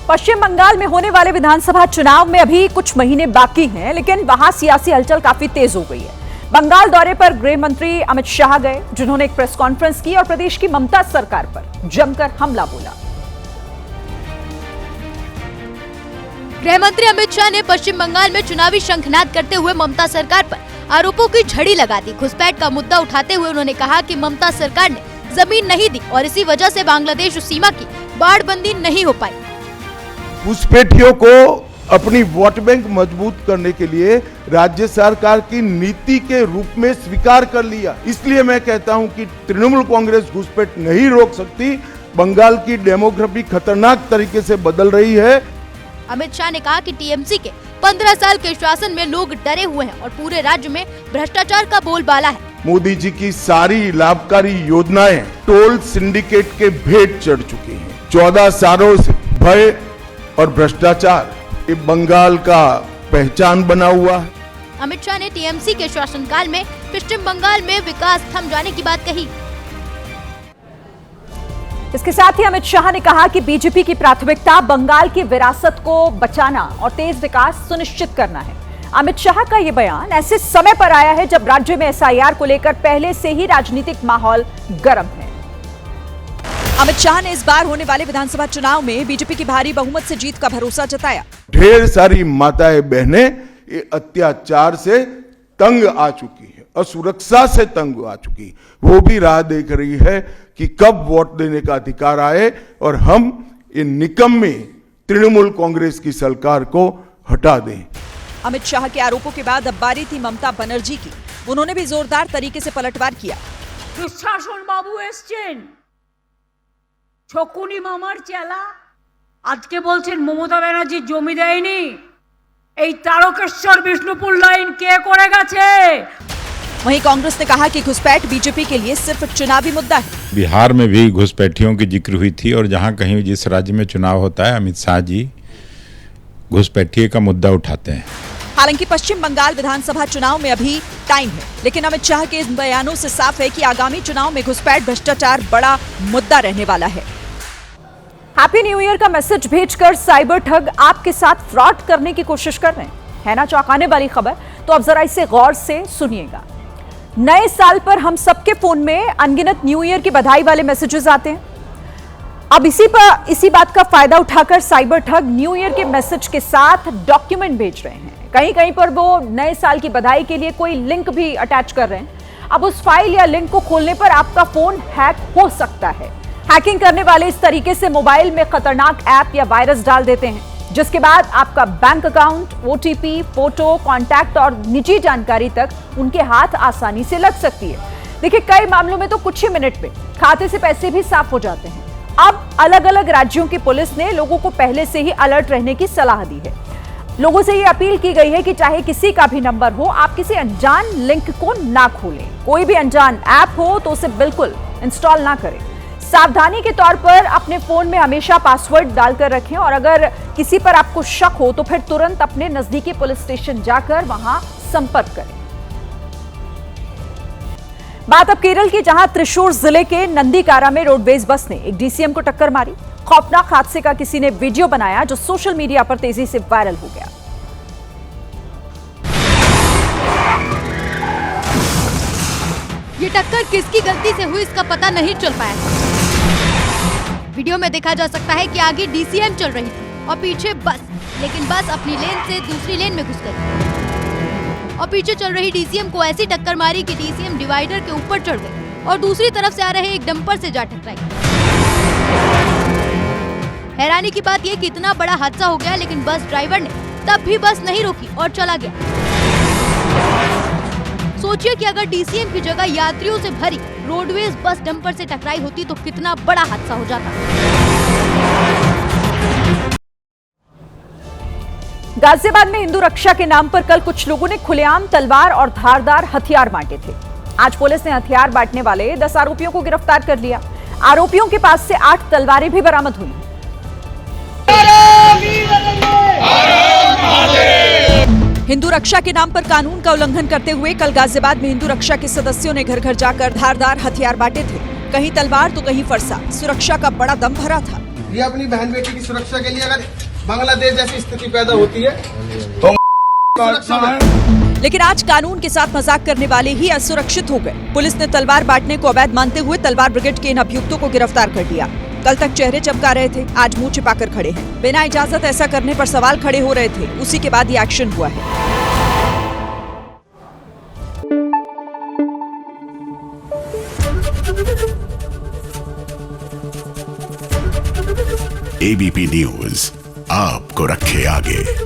पश्चिम बंगाल में होने वाले विधानसभा चुनाव में अभी कुछ महीने बाकी हैं, लेकिन वहां सियासी हलचल काफी तेज हो गई है। बंगाल दौरे पर गृह मंत्री अमित शाह गए, जिन्होंने एक प्रेस कॉन्फ्रेंस की और प्रदेश की ममता सरकार पर जमकर हमला बोला। गृह मंत्री अमित शाह ने पश्चिम बंगाल में चुनावी शंखनाद करते हुए ममता सरकार पर आरोपों की झड़ी लगा दी। घुसपैठ का मुद्दा उठाते हुए उन्होंने कहा कि ममता सरकार ने जमीन नहीं दी और इसी वजह से बांग्लादेश सीमा की बाड़बंदी नहीं हो पाई। घुसपैठियों को अपनी वोट बैंक मजबूत करने के लिए राज्य सरकार की नीति के रूप में स्वीकार कर लिया। इसलिए मैं कहता हूं कि तृणमूल कांग्रेस घुसपैठ नहीं रोक सकती। बंगाल की डेमोग्राफी खतरनाक तरीके से बदल रही है। अमित शाह ने कहा कि टीएमसी के 15 साल के शासन में लोग डरे हुए हैं और पूरे राज्य में भ्रष्टाचार का बोलबाला है। मोदी जी की सारी लाभकारी योजनाएं टोल सिंडिकेट के भेंट चढ़ चुकी हैं। 14 सालों से भय और भ्रष्टाचार ये बंगाल का पहचान बना हुआ है। अमित शाह ने टीएमसी के शासनकाल में पश्चिम बंगाल में विकास थम जाने की बात कही। इसके साथ ही अमित शाह ने कहा कि बीजेपी की प्राथमिकता बंगाल की विरासत को बचाना और तेज विकास सुनिश्चित करना है। अमित शाह का यह बयान ऐसे समय पर आया है जब राज्य में एसआईआर को लेकर पहले से ही राजनीतिक माहौल गर्म है। अमित शाह ने इस बार होने वाले विधानसभा चुनाव में बीजेपी की भारी बहुमत से जीत का भरोसा जताया। ढेर सारी माताएं बहनें ये अत्याचार से तंग आ चुकी है, असुरक्षा से तंग आ चुकी, वो भी राह देख रही है कि कब वोट देने का अधिकार आए और हम ये निकम्मे तृणमूल कांग्रेस की सरकार को हटा दें। अमित शाह के आरोपों के बाद अब बारी थी ममता बनर्जी की। उन्होंने भी जोरदार तरीके से पलटवार किया। दुशासन बाबू एसছেন, ছকুনি মামার চেলা, আজকে বলছেন মমতা ব্যানার্জি জমি দেয়নি। এই তারকেশ্বর বিষ্ণুপুর লাইন কে করে গেছে? वहीं कांग्रेस ने कहा कि घुसपैठ बीजेपी के लिए सिर्फ चुनावी मुद्दा है। बिहार में भी घुसपैठियों की जिक्र हुई थी और जहां कहीं जिस राज्य में चुनाव होता है अमित शाह जी घुसपैठिए का मुद्दा उठाते हैं। हालांकि पश्चिम बंगाल विधानसभा चुनाव में अभी टाइम है, लेकिन अमित शाह के इन बयानों से साफ है कि आगामी चुनाव में घुसपैठ भ्रष्टाचार बड़ा मुद्दा रहने वाला है। हैप्पी न्यू ईयर का मैसेज भेजकर साइबर ठग आपके साथ फ्रॉड करने की कोशिश कर रहे हैं, है ना चौंकाने वाली खबर? तो अब जरा इसे गौर से सुनिएगा। नए साल पर हम सबके फोन में अनगिनत न्यू ईयर की बधाई वाले मैसेजेस आते हैं। अब इसी बात का फायदा उठाकर साइबर ठग न्यू ईयर के मैसेज के साथ डॉक्यूमेंट भेज रहे हैं। कहीं कहीं पर वो नए साल की बधाई के लिए कोई लिंक भी अटैच कर रहे हैं। अब उस फाइल या लिंक को खोलने पर आपका फोन हैक हो सकता है। हैकिंग करने वाले इस तरीके से मोबाइल में खतरनाक ऐप या वायरस डाल देते हैं, जिसके बाद आपका bank account, OTP, photo, contact और निजी जानकारी तक उनके हाथ आसानी से लग सकती है। देखिए, कई मामलों में तो कुछ ही मिनट में खाते से पैसे भी साफ हो जाते हैं। अब अलग अलग राज्यों की पुलिस ने लोगों को पहले से ही अलर्ट रहने की सलाह दी है। लोगों से ये अपील की गई है कि चाहे किसी का भी नंबर हो, आप किसी अनजान लिंक को ना खोलें। कोई भी अनजान ऐप हो तो उसे बिल्कुल इंस्टॉल ना करें। सावधानी के तौर पर अपने फोन में हमेशा पासवर्ड डालकर रखें और अगर किसी पर आपको शक हो तो फिर तुरंत अपने नजदीकी पुलिस स्टेशन जाकर वहां संपर्क करें। बात अब केरल की, जहां त्रिशूर जिले के नंदीकारा में रोडवेज बस ने एक डीसीएम को टक्कर मारी। खौफनाक हादसे का किसी ने वीडियो बनाया जो सोशल मीडिया पर तेजी से वायरल हो गया। ये टक्कर किसकी गलती से हुई इसका पता नहीं चल पाया। वीडियो में देखा जा सकता है कि आगे डीसीएम चल रही थी और पीछे बस, लेकिन बस अपनी लेन से दूसरी लेन में घुस गई और पीछे चल रही डीसीएम को ऐसी टक्कर मारी कि डीसीएम डिवाइडर के ऊपर चढ़ गई और दूसरी तरफ से आ रहे एक डंपर से जा टकराई। हैरानी की बात यह कि इतना बड़ा हादसा हो गया, लेकिन बस ड्राइवर ने तब भी बस नहीं रोकी और चला गया। सोचिए कि अगर डीसीएम की जगह यात्रियों से भरी रोडवेज बस डंपर से टकराई होती तो कितना बड़ा हादसा हो जाता। गाजियाबाद में हिंदू रक्षा के नाम पर कल कुछ लोगों ने खुलेआम तलवार और धारदार हथियार बांटे थे। आज पुलिस ने हथियार बांटने वाले 10 आरोपियों को गिरफ्तार कर लिया। आरोपियों के पास से 8 तलवारें भी बरामद हुई। हिंदू रक्षा के नाम पर कानून का उल्लंघन करते हुए कल गाजियाबाद में हिंदू रक्षा के सदस्यों ने घर घर जाकर धारदार हथियार बांटे थे। कहीं तलवार तो कहीं फरसा। सुरक्षा का बड़ा दम भरा था। ये अपनी बहन बेटी की सुरक्षा के लिए अगर बांग्लादेश जैसी स्थिति पैदा होती है तो सुरक्षा में। लेकिन आज कानून के साथ मजाक करने वाले ही असुरक्षित हो गए। पुलिस ने तलवार बांटने को अवैध मानते हुए तलवार ब्रिगेड के इन अभियुक्तों को गिरफ्तार कर लिया। कल तक चेहरे चमका रहे थे, आज मुंह छिपाकर खड़े हैं। बिना इजाजत ऐसा करने पर सवाल खड़े हो रहे थे, उसी के बाद ये एक्शन हुआ है। एबीपी न्यूज आपको रखे आगे।